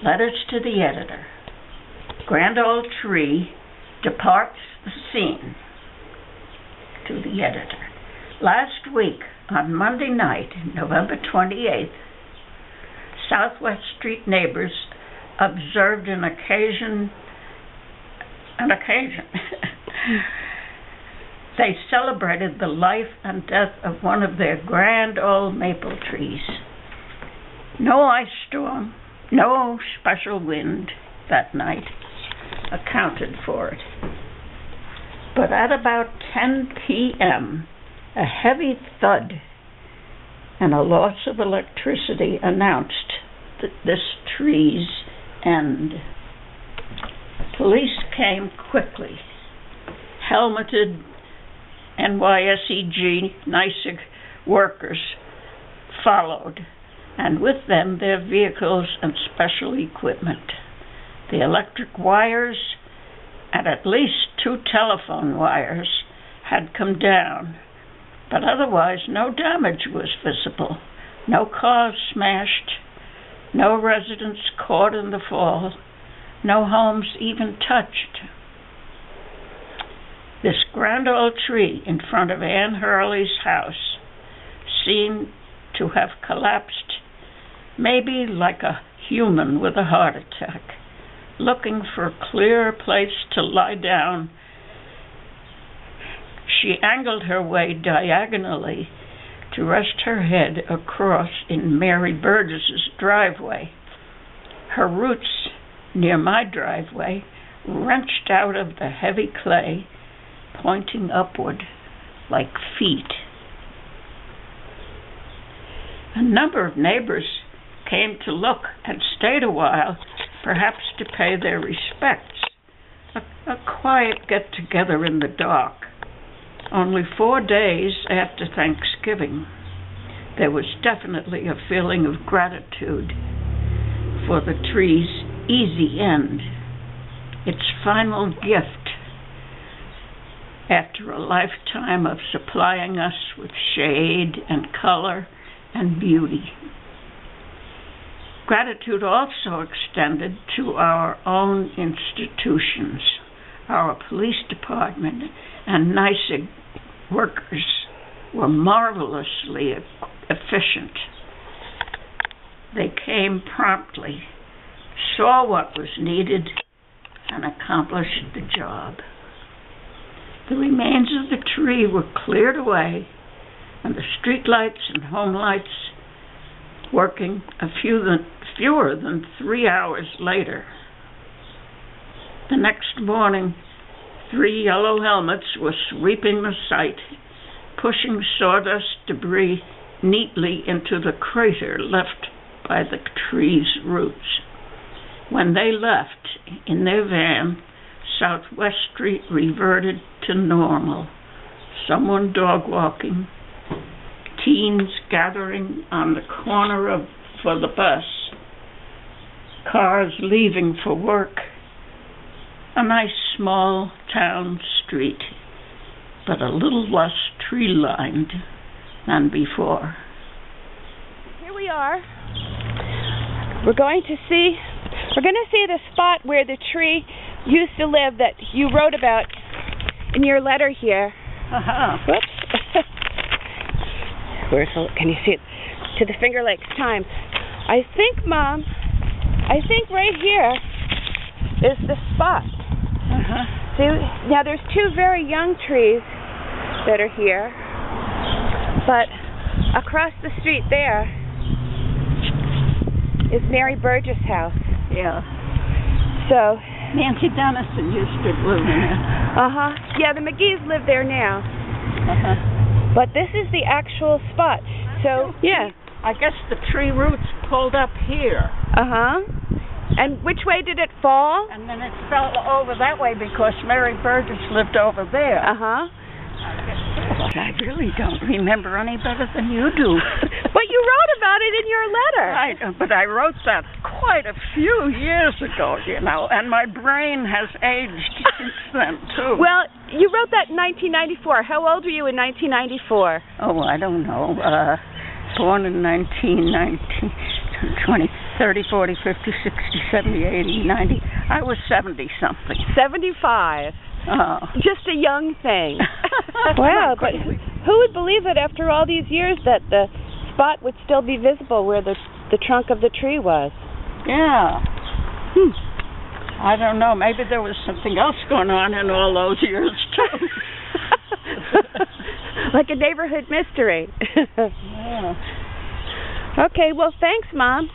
Letters to the editor. Grand old tree departs the scene. To the editor. Last week, on Monday night, November 28th, Southwest Street neighbors observed an occasion. They celebrated the life and death of one of their grand old maple trees. No ice storm, no special wind that night accounted for it. But at about 10 p.m., a heavy thud and a loss of electricity announced this tree's end. Police came quickly. Helmeted NYSEG NYSEG workers followed, and with them their vehicles and special equipment. The electric wires and at least 2 telephone wires had come down, but otherwise no damage was visible. No cars smashed, no residents caught in the fall, no homes even touched. This grand old tree in front of Anne Hurley's house seemed to have collapsed, maybe like a human with a heart attack, looking for a clear place to lie down. She angled her way diagonally to rest her head across in Mary Burgess's driveway. Her roots near my driveway wrenched out of the heavy clay, pointing upward like feet. A number of neighbors came to look and stayed a while, perhaps to pay their respects. A quiet get-together in the dark. Only 4 days after Thanksgiving, there was definitely a feeling of gratitude for the tree's easy end, its final gift after a lifetime of supplying us with shade and color and beauty. Gratitude also extended to our own institutions. Our police department and NYSEG workers were marvelously efficient. They came promptly, saw what was needed, and accomplished the job. The remains of the tree were cleared away, and the street lights and home lights working fewer than 3 hours later. The next morning, 3 yellow helmets were sweeping the site, pushing sawdust debris neatly into the crater left by the tree's roots. When they left in their van, Southwest Street reverted to normal. Someone dog walking, teens gathering on the corner for the bus, cars leaving for work. A nice small town street, but a little less tree-lined than before. Here we are. We're going to see the spot where the tree used to live that you wrote about in your letter here. Whoops. Can you see it? To the Finger Lakes Times. I think, Mom, right here is the spot. See, now there's 2 very young trees that are here, but across the street there is Mary Burgess' house. Yeah. So Nancy Dennison used to live in it. Yeah, the McGee's live there now. But this is the actual spot. So yeah, I guess the tree roots pulled up here. And which way did it fall? And then it fell over that way because Mary Burgess lived over there. I really don't remember any better than you do. But you wrote about it in your letter. But I wrote that quite a few years ago, and my brain has aged since then, too. Well, you wrote that in 1994. How old were you in 1994? Oh, I don't know. Born in 1990. 20, 30, 40, 50, 60, 70, 80, 90. I was 70-something. 75. Oh. Just a young thing. Wow, but who would believe that after all these years that the spot would still be visible where the trunk of the tree was? Yeah. I don't know. Maybe there was something else going on in all those years, too. Like a neighborhood mystery. Yeah. Okay, well, thanks, Mom.